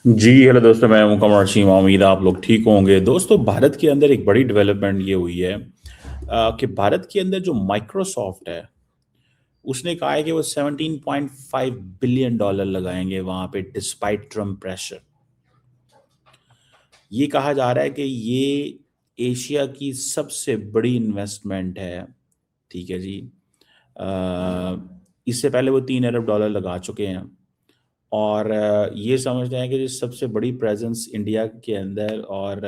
जी hello दोस्तों, मैं हूं कमर सिंह। उम्मीद है आप लोग ठीक होंगे। दोस्तों, भारत के अंदर एक बड़ी डेवलपमेंट ये हुई है कि भारत के अंदर जो माइक्रोसॉफ्ट है उसने कहा है कि वो 17.5 बिलियन डॉलर लगाएंगे वहां पे डिस्पाइट ट्रम्प प्रेशर। ये कहा जा रहा है कि ये एशिया की सबसे बड़ी इन्वेस्टमेंट है। ठीक है जी। इससे पहले वो 3 अरब डॉलर लगा चुके हैं और ये समझते हैं कि जो सबसे बड़ी प्रेजेंस इंडिया के अंदर और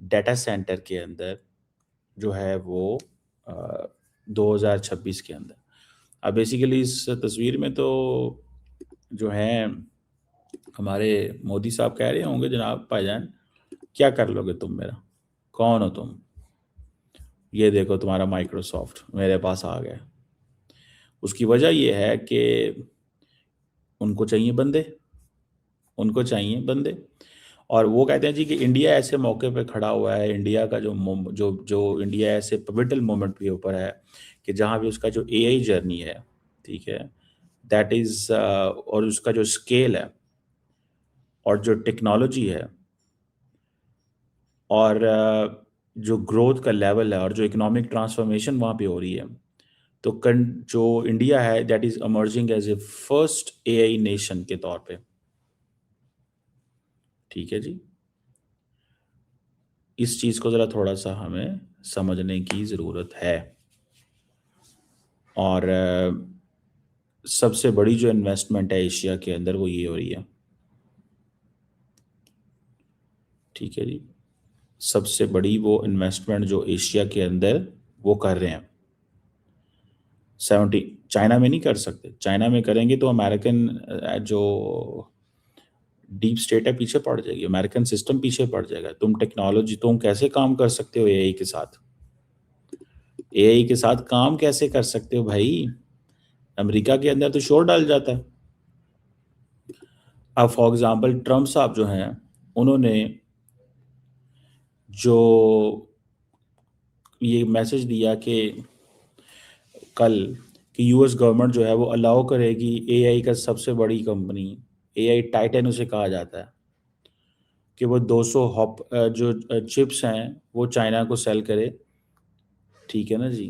डेटा सेंटर के अंदर जो है वो अ, 2026 के अंदर। अब बेसिकली इस तस्वीर में तो जो है हमारे मोदी साहब कह रहे होंगे, जनाब भाईजान क्या कर लोगे तुम मेरा, कौन हो तुम, ये देखो तुम्हारा माइक्रोसॉफ्ट मेरे पास आ गया। उसकी वजह ये है कि उनको चाहिए बंदे, उनको चाहिए बंदे। और वो कहते हैं जी कि इंडिया ऐसे मौके पे खड़ा हुआ है, इंडिया का जो जो इंडिया ऐसे पिवटल मोमेंट के ऊपर है कि जहाँ भी उसका जो एआई जर्नी है, ठीक है, दैट इज़ और उसका जो स्केल है और जो टेक्नोलॉजी है और जो ग्रोथ का लेवल है और जो इकोनॉमिक ट्रांसफॉर्मेशन वहाँ पे हो रही है, तो जो इंडिया है that is emerging as a first AI nation के तौर पे। ठीक है जी। इस चीज़ को ज़रा थोड़ा सा हमें समझने की ज़रूरत है। और सबसे बड़ी जो इन्वेस्टमेंट है एशिया के अंदर वो ये हो रही है। ठीक है जी। सबसे बड़ी वो इन्वेस्टमेंट जो एशिया के अंदर वो कर रहे हैं 70। चाइना में नहीं कर सकते, चाइना में करेंगे तो अमेरिकन जो डीप स्टेट है पीछे पड़ जाएगी, अमेरिकन सिस्टम पीछे पड़ जाएगा। तुम टेक्नोलॉजी, तुम कैसे काम कर सकते हो एआई के साथ, एआई के साथ काम कैसे कर सकते हो भाई। अमेरिका के अंदर तो शोर डाल जाता है। अब फॉर एग्जांपल ट्रम्प साहब जो हैं, उन्होंने जो ये मैसेज दिया कि कल कि यूएस गवर्नमेंट जो है वो अलाउ करेगी एआई का सबसे बड़ी कंपनी, एआई टाइटन उसे कहा जाता है, कि वो 200 हॉप जो चिप्स हैं वो चाइना को सेल करे। ठीक है ना जी।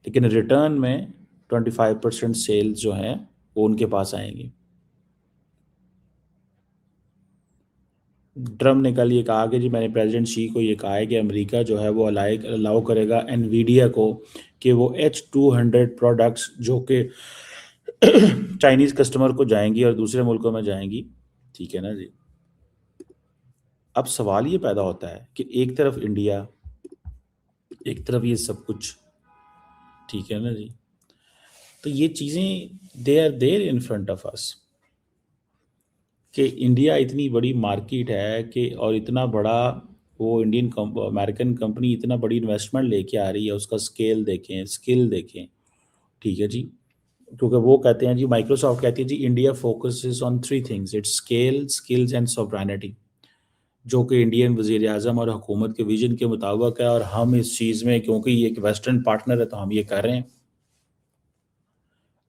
लेकिन रिटर्न में 25% सेल्स जो हैं वो उनके पास आएंगी। ट्रम्प ने कल ये कहा कि जी मैंने प्रेसिडेंट शी को ये कहा है कि अमेरिका जो है वो अलाउ करेगा एनवीडिया को कि वो H200 प्रोडक्ट्स जो कि चाइनीज़ कस्टमर को जाएंगी और दूसरे मुल्कों में जाएंगी। ठीक है ना जी। अब सवाल ये पैदा होता है कि एक तरफ इंडिया, एक तरफ ये सब कुछ। ठीक है ना जी। तो ये चीज़ें they are there in front of us कि इंडिया इतनी बड़ी मार्केट है कि और इतना बड़ा वो इंडियन अमेरिकन कंपनी इतना बड़ी इन्वेस्टमेंट लेके आ रही है, उसका स्केल देखें, स्किल देखें। ठीक है जी। क्योंकि वो कहते हैं जी, माइक्रोसॉफ्ट कहती है जी India focuses on three things, it's scale, skills and sovereignty, जो कि इंडियन वजीर आजम और हुकूमत के विजन के मुताबिक है। और हम इस चीज़ में, क्योंकि ये एक वेस्टर्न पार्टनर है, तो हम ये कर रहे हैं।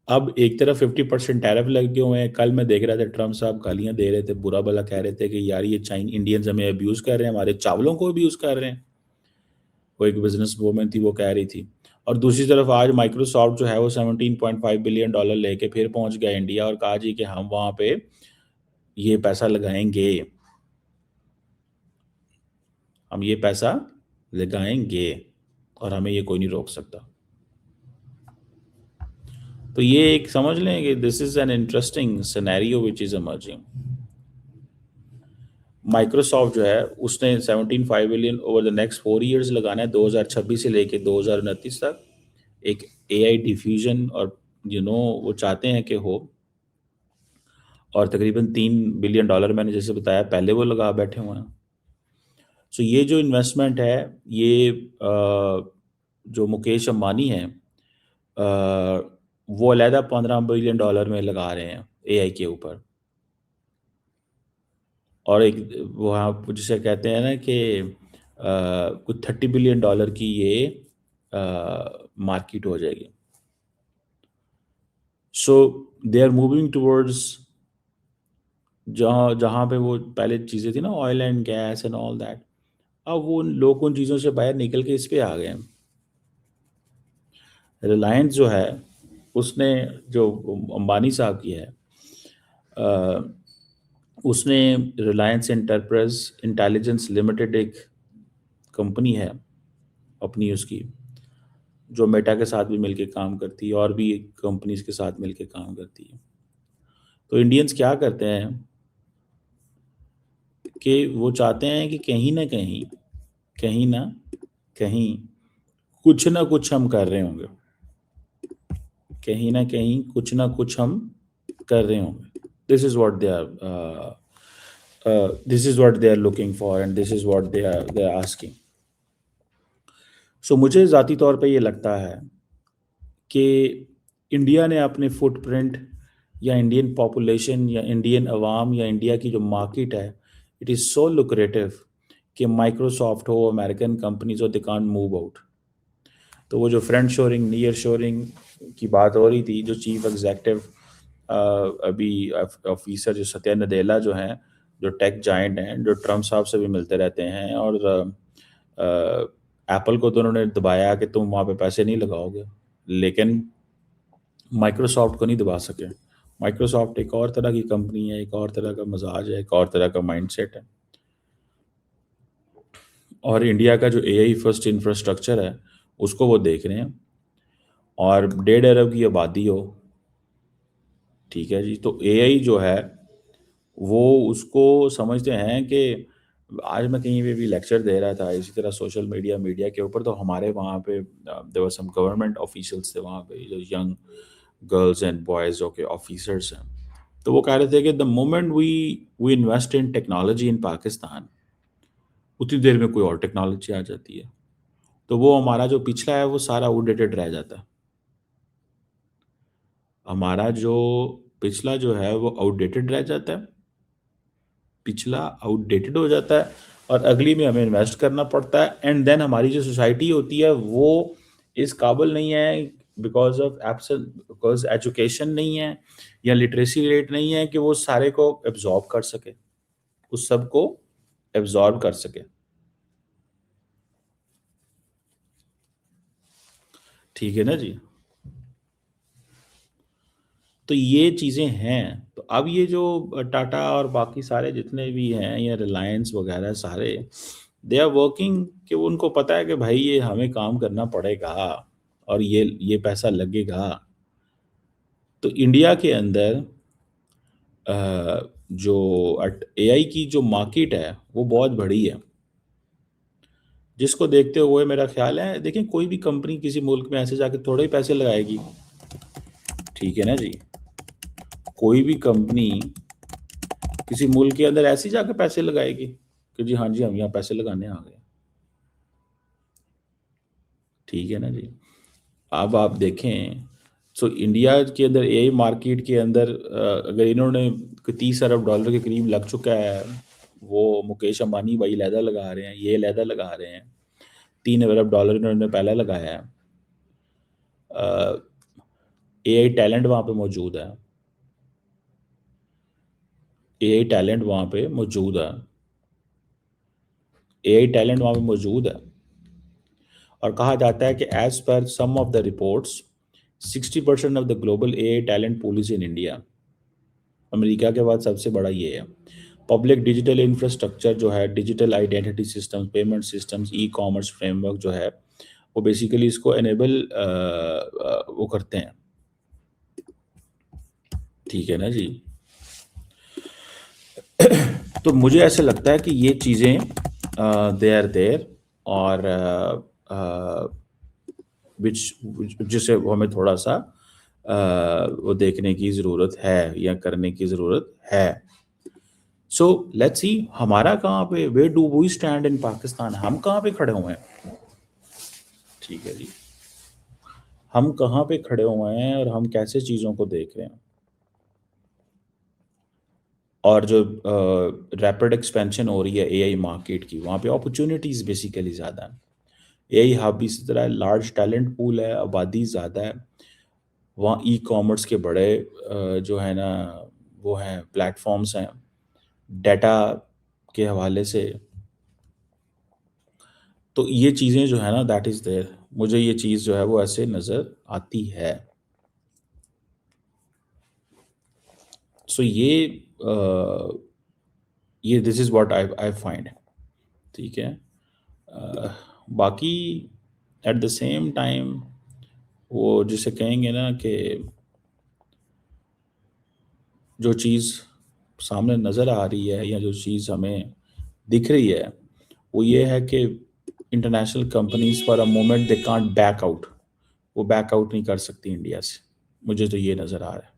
अब एक तरफ 50% टैरिफ लगे हुए हैं। कल मैं देख रहा था ट्रम्प साहब गालियां दे रहे थे, बुरा भला कह रहे थे कि यार ये चाइन इंडियंस हमें अब्यूज़ कर रहे हैं, हमारे चावलों को अब्यूज़ कर रहे हैं। वो एक बिजनेस वूमेन थी, वो कह रही थी। और दूसरी तरफ आज माइक्रोसॉफ्ट जो है वो 17.5 बिलियन डॉलर लेके फिर पहुंच गया इंडिया और कहा जी कि हम वहाँ पे ये पैसा लगाएंगे, हम ये पैसा लगाएंगे और हमें ये कोई नहीं रोक सकता। तो ये एक समझ लें कि this is an interesting scenario which is emerging. Microsoft जो है उसने 17.5 billion over the next 4 years लगाना है, 2026 से लेके 2029 तक। एक एआई डिफ्यूजन और वो चाहते हैं कि हो। और तकरीबन 3 बिलियन डॉलर मैंने जैसे बताया पहले वो लगा बैठे हुए हैं। सो ये जो इन्वेस्टमेंट है, ये जो मुकेश अंबानी हैं, वो अलहदा 15 बिलियन डॉलर में लगा रहे हैं एआई के ऊपर। और एक वहाँ जिसे कहते हैं ना कि कुछ 30 बिलियन डॉलर की ये मार्केट हो जाएगी। सो दे आर मूविंग टूवर्ड्स जहाँ जहाँ पे वो पहले चीज़ें थी ना, oil and gas and all that, अब वो लोग उन चीज़ों से बाहर निकल के इस पे आ गए हैं। रिलायंस जो है, उसने जो अंबानी साहब की है, अ, उसने रिलायंस एंटरप्राइज इंटेलिजेंस लिमिटेड एक कंपनी है अपनी उसकी, जो मेटा के साथ भी मिलके काम करती है और भी कंपनीज के साथ मिलके काम करती है। तो इंडियंस क्या करते हैं कि वो चाहते हैं कि कहीं ना कहीं कुछ ना कुछ हम कर रहे होंगे, कहीं ना कहीं कुछ ना कुछ हम कर रहे होंगे। This is what they are looking for and this is what they are asking. So मुझे ज़ाती तौर पे ये लगता है कि इंडिया ने अपने फुटप्रिंट या इंडियन पॉपुलेशन या इंडियन अवाम या इंडिया की जो मार्केट है, इट इज़ सो लुक्रेटिव कि माइक्रोसॉफ्ट हो, अमेरिकन कंपनीज हो, दे कांट मूव आउट। तो वो जो फ्रेंड शोरिंग नियर शोरिंग की बात हो रही थी, जो चीफ एग्जेक्टिव अभी ऑफिसर जो सत्या नडेला जो हैं, जो टेक जाइंट हैं, जो ट्रम्प साहब से भी मिलते रहते हैं, और एप्पल को तो उन्होंने दबाया कि तुम वहाँ पे पैसे नहीं लगाओगे, लेकिन माइक्रोसॉफ्ट को नहीं दबा सके। माइक्रोसॉफ्ट एक और तरह की कंपनी है, एक और तरह का मजाज है, एक और तरह का माइंडसेट है। और इंडिया का जो एआई फर्स्ट इंफ्रास्ट्रक्चर है, उसको वो देख रहे हैं। और 1.5 अरब की आबादी हो, ठीक है जी, तो एआई जो है वो उसको समझते हैं कि आज मैं कहीं पे भी लेक्चर दे रहा था इसी तरह सोशल मीडिया मीडिया के ऊपर, तो हमारे वहाँ पे there were some government officials थे वहाँ पे, जो यंग गर्ल्स एंड बॉयज़ जो के ऑफिसर्स हैं। तो वो कह रहे थे कि the moment we invest in technology in Pakistan, उतनी देर में कोई और टेक्नोलॉजी आ जाती है, तो वो हमारा जो पिछला है वो सारा आउटडेटेड रह जाता है। हमारा जो पिछला जो है वो आउटडेटेड रह जाता है, पिछला आउटडेटेड हो जाता है, और अगली में हमें इन्वेस्ट करना पड़ता है। एंड देन हमारी जो सोसाइटी होती है वो इस काबिल नहीं है, बिकॉज एजुकेशन नहीं है या लिटरेसी रेट नहीं है कि वो सारे को एब्जॉर्ब कर सके, उस सब को एब्जॉर्ब कर सके। ठीक है ना जी। तो ये चीज़ें हैं। तो अब ये जो टाटा और बाकी सारे जितने भी हैं या रिलायंस वगैरह सारे, दे आर वर्किंग, कि उनको पता है कि भाई ये हमें काम करना पड़ेगा और ये पैसा लगेगा। तो इंडिया के अंदर जो एआई की जो मार्केट है वो बहुत बड़ी है, जिसको देखते हुए मेरा ख्याल है, देखिए कोई भी कंपनी किसी मुल्क में ऐसे जाके थोड़े ही पैसे लगाएगी। ठीक है ना जी। कोई भी कंपनी किसी मुल्क के अंदर ऐसे ही जाके पैसे लगाएगी कि जी हाँ जी हम यहाँ पैसे लगाने आ गए। ठीक है ना जी। अब आप देखें, सो इंडिया के अंदर एआई मार्केट के अंदर अगर इन्होंने 30 अरब डॉलर के करीब लग चुका है, वो मुकेश अंबानी भाई लहदा लगा रहे हैं, ये लहदा लगा रहे हैं, 3 अरब डॉलर इन्होंने पहले लगाया है। एआई टैलेंट वहाँ पे मौजूद है, एआई टैलेंट वहाँ पे मौजूद है, एआई टैलेंट वहाँ पे मौजूद है। और कहा जाता है कि as per some of the reports 60% of the global AI talent pool is in India. America के बाद सबसे बड़ा ये है। पब्लिक डिजिटल इंफ्रास्ट्रक्चर जो है, digital identity system, payment systems, e commerce framework जो है, वो बेसिकली इसको एनेबल वो करते हैं। ठीक है ना जी। तो मुझे ऐसे लगता है कि ये चीज़ें दे आर देयर, और विच जिसे हमें थोड़ा सा वो देखने की ज़रूरत है या करने की ज़रूरत है। सो लेट्स सी हमारा कहाँ पे, where do we stand in Pakistan, हम कहाँ पे खड़े हुए हैं। ठीक है जी। हम कहाँ पे खड़े हुए हैं और हम कैसे चीज़ों को देख रहे हैं। और जो रैपिड एक्सपेंशन हो रही है एआई मार्केट की, वहाँ पे अपॉर्चुनिटीज़ बेसिकली ज़्यादा है। एआई हब इसी तरह लार्ज टैलेंट पूल है, आबादी ज़्यादा है वहाँ। ई कॉमर्स के बड़े जो है ना वो हैं प्लेटफॉर्म्स हैं, डाटा के हवाले से। तो ये चीज़ें जो है ना, दैट इज़ देयर, मुझे ये चीज़ जो है वो ऐसे नज़र आती है। सो ये this is what I I find. ठीक है। बाकी एट द सेम टाइम वो जिसे कहेंगे ना कि जो चीज़ सामने नज़र आ रही है या जो चीज़ हमें दिख रही है, वो ये है कि international companies for a moment they can't back out. वो बैक आउट नहीं कर सकती इंडिया से। मुझे तो ये नज़र आ रहा है,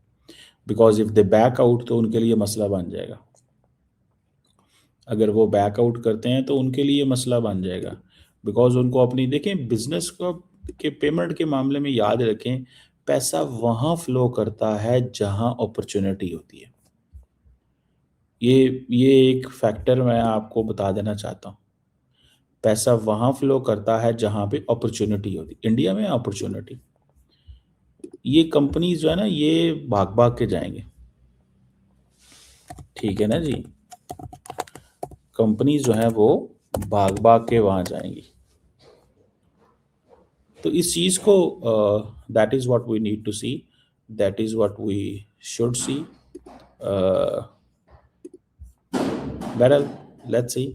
because if they back out तो उनके लिए मसला बन जाएगा। अगर वो बैक आउट करते हैं तो उनके लिए मसला बन जाएगा, बिकॉज उनको अपनी देखें बिजनेस को के पेमेंट के मामले में याद रखें, पैसा वहाँ फ्लो करता है जहाँ अपॉर्चुनिटी होती है। ये एक फैक्टर मैं आपको बता देना चाहता हूँ। पैसा वहाँ फ्लो करता है जहाँ पे अपॉर्चुनिटी होती है। इंडिया में अपॉर्चुनिटी, ये कंपनीज जो है ना ये भाग भाग के जाएंगे। ठीक है ना जी, कंपनीज जो है वो भाग भाग के वहाँ जाएंगी। तो इस चीज़ को that is what we need to see, that is what we should see. बहरहाल लेट्स सी,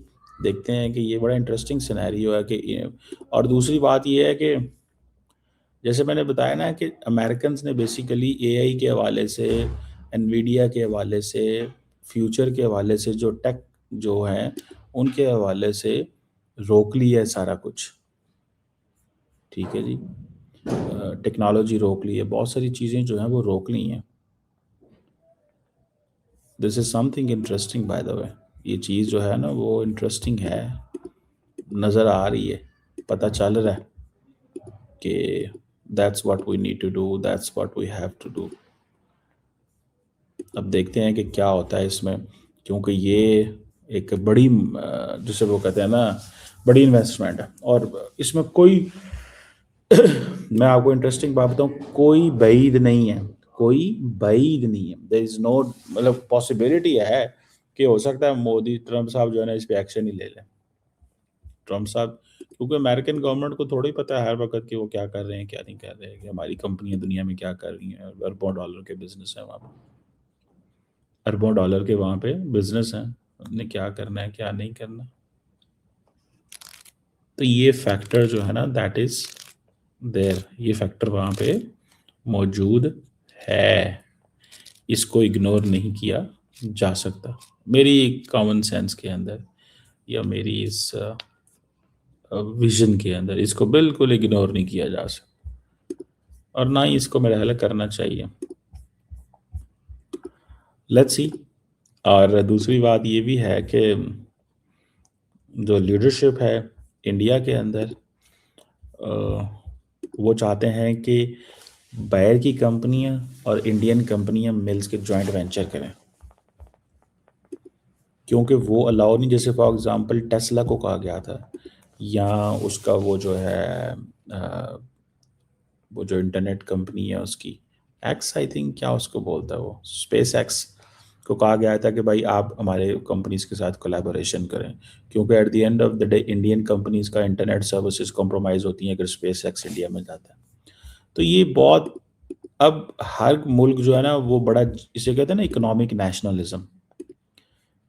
देखते हैं कि ये बड़ा इंटरेस्टिंग सिनेरियो है कि। और दूसरी बात ये है कि जैसे मैंने बताया ना कि अमेरिकन ने बेसिकली एआई के हवाले से, एनवीडिया के हवाले से, फ्यूचर के हवाले से, जो टेक जो है उनके हवाले से रोक लिया है सारा कुछ। ठीक है जी, टेक्नोलॉजी रोक ली है, बहुत सारी चीज़ें जो हैं वो रोक ली हैं। This is something interesting by the way. ये चीज़ जो है ना वो इंटरेस्टिंग है, नज़र आ रही है, पता चल रहा है कि that's what we need to do, that's what we have to do. अब देखते हैं कि क्या होता है इसमें, क्योंकि ये एक बड़ी जिसे वो कहते हैं ना बड़ी इन्वेस्टमेंट है, और इसमें कोई मैं आपको इंटरेस्टिंग बात बताऊं, कोई बईद नहीं है, कोई बईद नहीं है। देयर इज नो, मतलब पॉसिबिलिटी है कि हो सकता है मोदी ट्रम्प साहब जो है ना इस पे एक्शन ही ले लें। ट्रम्प साहब, क्योंकि अमेरिकन गवर्नमेंट को थोड़ा ही पता है हर वक्त कि वो क्या कर रहे हैं क्या नहीं कर रहे हैं, कि हमारी कंपनियां दुनिया में क्या कर रही हैं। अरबों डॉलर के बिजनेस है वहाँ पे, अरबों डॉलर के वहाँ पे बिजनेस हैं, उन्हें क्या करना है क्या नहीं करना। तो ये फैक्टर जो है ना दैट इज देयर, ये फैक्टर वहाँ पे मौजूद है, इसको इग्नोर नहीं किया जा सकता मेरी कॉमन सेंस के अंदर, या मेरी इस विजन के अंदर इसको बिल्कुल इग्नोर नहीं किया जा सकता, और ना ही इसको मेरा ख्याल करना चाहिए। Let's see. और दूसरी बात ये भी है कि जो लीडरशिप है इंडिया के अंदर, वो चाहते हैं कि बाहर की कंपनियां और इंडियन कंपनियां मिल्स के जॉइंट वेंचर करें, क्योंकि वो अलाउ नहीं। जैसे फॉर एग्जांपल टेस्ला को कहा गया था, या उसका वो जो है वो जो इंटरनेट कंपनी है उसकी एक्स, आई थिंक क्या उसको बोलता है वो, स्पेस एक्स को कहा गया था कि भाई आप हमारे कंपनीज के साथ कोलैबोरेशन करें, क्योंकि at the end of the day Indian companies का इंटरनेट सर्विसेज कॉम्प्रोमाइज़ होती हैं अगर स्पेस एक्स इंडिया में जाता है। तो ये बहुत, अब हर मुल्क जो है ना वो बड़ा, इसे कहते हैं ना इकोनॉमिक नेशनलिज्म,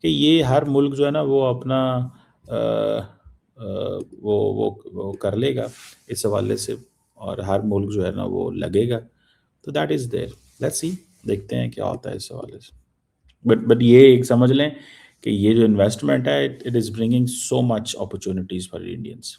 कि ये हर मुल्क जो है ना वो अपना अ, वो कर लेगा इस हवाले से, और हर मुल्क जो है ना वो लगेगा। तो that is there, let's see, देखते हैं क्या होता है इस हवाले से। बट ये एक समझ लें कि ये जो इन्वेस्टमेंट है it is bringing so much opportunities for Indians.